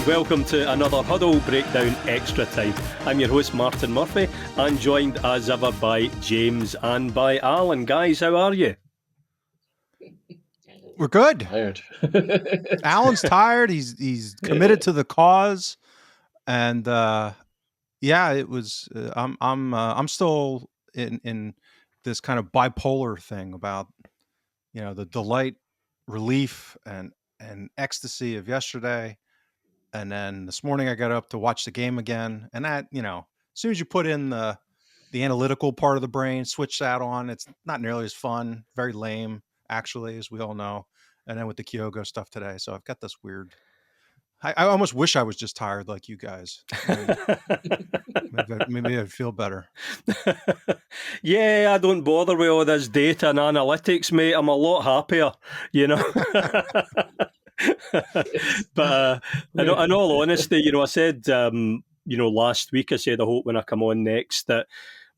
welcome to another Huddle Breakdown Extra Time. I'm your host Martin Murphy and joined as ever by James and by Alan. Guys, how are you? We're good. Tired. Alan's tired. He's committed to the cause, and it was. I'm still in this kind of bipolar thing about the delight, relief, and ecstasy of yesterday, and then this morning I got up to watch the game again, and that as soon as you put in the analytical part of the brain, switch that on, it's not nearly as fun. Very lame, actually, as we all know. And then with the Kyogo stuff today, so I've got this weird. I almost wish I was just tired like you guys. Maybe I'd feel better. Yeah, I don't bother with all this data and analytics, mate. I'm a lot happier, But in all honesty, I said, last week, I said I hope when I come on next that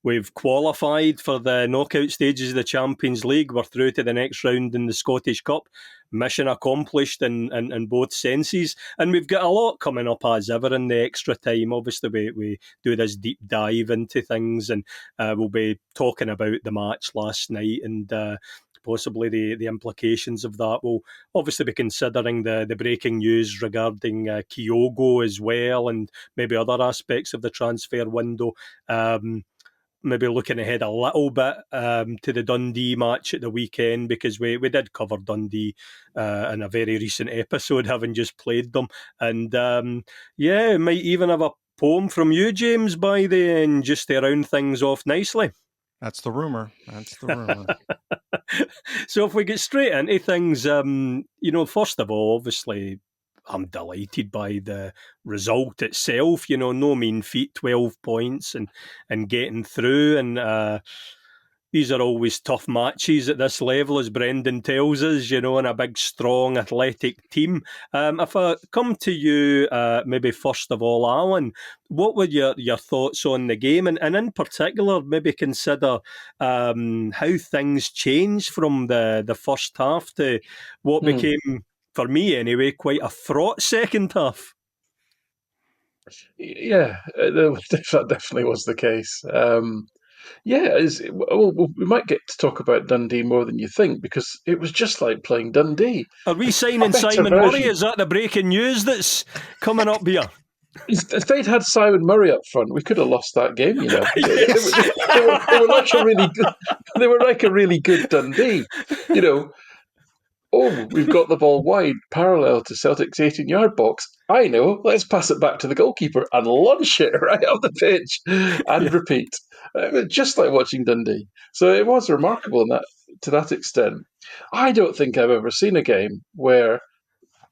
we've qualified for the knockout stages of the Champions League. We're through to the next round in the Scottish Cup. Mission accomplished in both senses. And we've got a lot coming up as ever in the extra time. Obviously, we do this deep dive into things, and we'll be talking about the match last night and possibly the implications of that. We'll obviously be considering the breaking news regarding Kyogo as well, and maybe other aspects of the transfer window. Maybe looking ahead a little bit to the Dundee match at the weekend, because we did cover Dundee in a very recent episode, having just played them. And might even have a poem from you, James, by the end, just to round things off nicely. That's the rumor. So if we get straight into things, first of all, obviously, I'm delighted by the result itself. No mean feat, 12 points and getting through. And these are always tough matches at this level, as Brendan tells us, and a big, strong, athletic team. If I come to you, maybe first of all, Alan, what were your thoughts on the game? And in particular, maybe consider how things changed from the first half to what became, for me anyway, quite a fraught second half. Yeah, that definitely was the case. We might get to talk about Dundee more than you think, because it was just like playing Dundee. Are we signing Simon Murray? Is that the breaking news that's coming up here? If they'd had Simon Murray up front, we could have lost that game. Yes. They were like a really good. They were like a really good Dundee. Oh, we've got the ball wide, parallel to Celtic's 18-yard box. I know, let's pass it back to the goalkeeper and launch it right up the pitch and repeat. Just like watching Dundee. So it was remarkable to that extent. I don't think I've ever seen a game where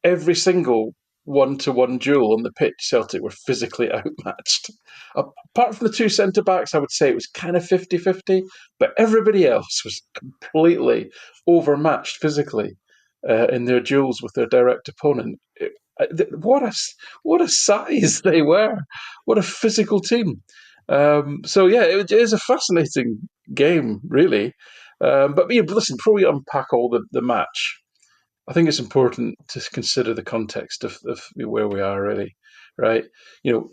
every single one-to-one duel on the pitch, Celtic were physically outmatched. Apart from the two centre-backs, I would say it was kind of 50-50, but everybody else was completely overmatched physically in their duels with their direct opponent. What a size they were! What a physical team! It is a fascinating game, really. But listen, before we unpack all the match, I think it's important to consider the context of where we are, really, right?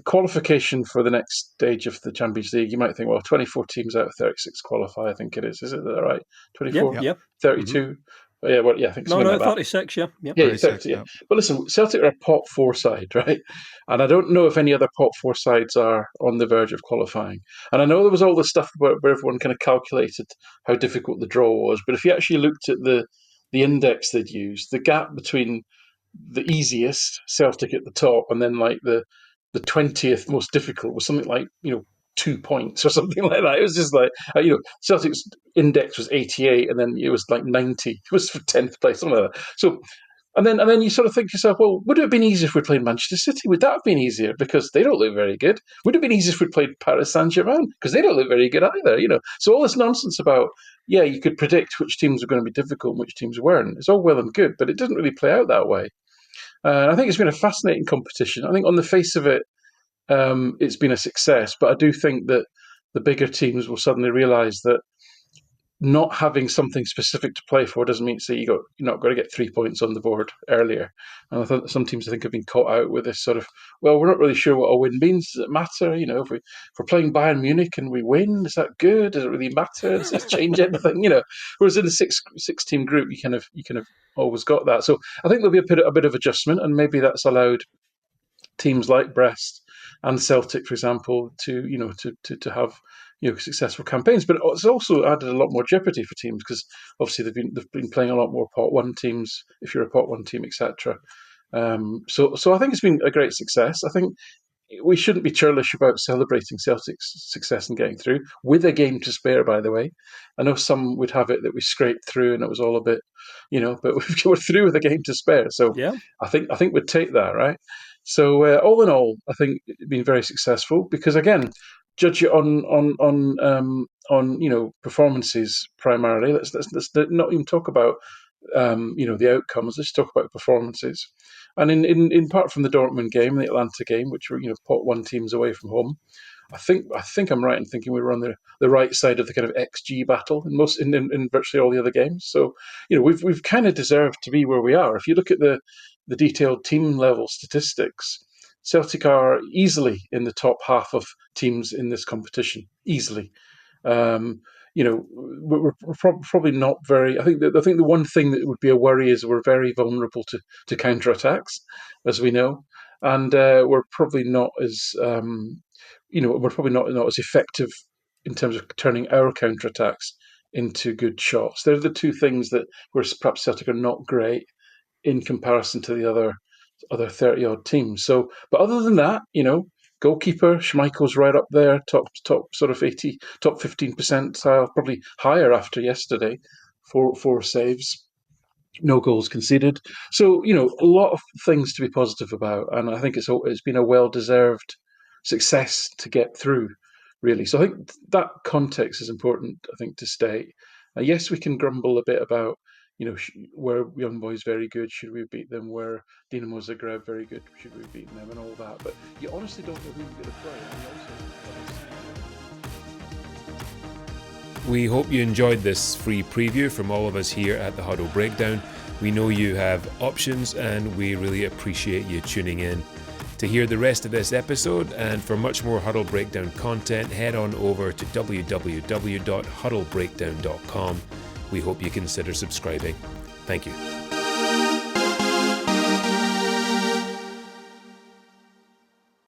Qualification for the next stage of the Champions League, you might think, well, 24 teams out of 36 qualify, I think it is. Is it that right? 24? Yep. 32? Mm-hmm. I think so. No, 36, yeah. Yep. Yeah, 30, yeah. But listen, Celtic are a pot 4 side, right? And I don't know if any other pot 4 sides are on the verge of qualifying. And I know there was all this stuff where everyone kind of calculated how difficult the draw was, but if you actually looked at the index they'd used, the gap between the easiest, Celtic at the top, and then like the 20th most difficult was something like 2 points or something like that. It was just like Celtic's index was 88, and then it was like 90. It was for 10th place, something like that. So. And then you sort of think to yourself, well, would it have been easier if we played Manchester City? Would that have been easier? Because they don't look very good. Would it have been easier if we played Paris Saint-Germain? Because they don't look very good either, So all this nonsense about, you could predict which teams were going to be difficult and which teams weren't. It's all well and good, but it doesn't really play out that way. I think it's been a fascinating competition. I think on the face of it, it's been a success. But I do think that the bigger teams will suddenly realise that not having something specific to play for doesn't mean to say you're not going to get 3 points on the board earlier. And I thought some teams, I think, have been caught out with this sort of, well, we're not really sure what a win means. Does it matter? You know, if we're playing Bayern Munich and we win, is that good? Does it really matter? Does it change anything? You know, whereas in a six-team group, you kind of always got that. So I think there'll be a bit of adjustment, and maybe that's allowed teams like Brest and Celtic, for example, to have successful campaigns. But it's also added a lot more jeopardy for teams, because obviously they've been playing a lot more Pot 1 teams if you're a Pot 1 team, etc. So I think it's been a great success. I think we shouldn't be churlish about celebrating Celtic's success in getting through, with a game to spare, by the way. I know some would have it that we scraped through and it was all a bit, but we're through with a game to spare. So yeah. I think we'd take that, right? So all in all, I think it's been very successful, because again, judge it on performances primarily. Let's not even talk about the outcomes. Let's talk about performances. And in part from the Dortmund game, the Atlanta game, which were Pot 1 teams away from home, I think I'm right in thinking we were on the right side of the kind of XG battle in virtually all the other games. So we've kind of deserved to be where we are. If you look at the detailed team level statistics, Celtic are easily in the top half of teams in this competition. Easily. We're probably not very. I think the one thing that would be a worry is we're very vulnerable to counterattacks, as we know, and we're probably not as we're probably not as effective in terms of turning our counterattacks into good shots. They're the two things that where perhaps Celtic are not great in comparison to the other 30-odd teams. So, but other than that, goalkeeper Schmeichel's right up there, top sort of 80, top 15 percentile, probably higher after yesterday. Four saves, no goals conceded. So a lot of things to be positive about, and I think it's been a well-deserved success to get through, really. So I think that context is important, I think, to state. Yes, we can grumble a bit about were Young Boys very good? Should we beat them? Were Dinamo Zagreb very good? Should we have beaten them? And all that. But you honestly don't know who you're going to play. We hope you enjoyed this free preview from all of us here at the Huddle Breakdown. We know you have options, and we really appreciate you tuning in. To hear the rest of this episode and for much more Huddle Breakdown content, head on over to www.huddlebreakdown.com. We hope you consider subscribing. Thank you.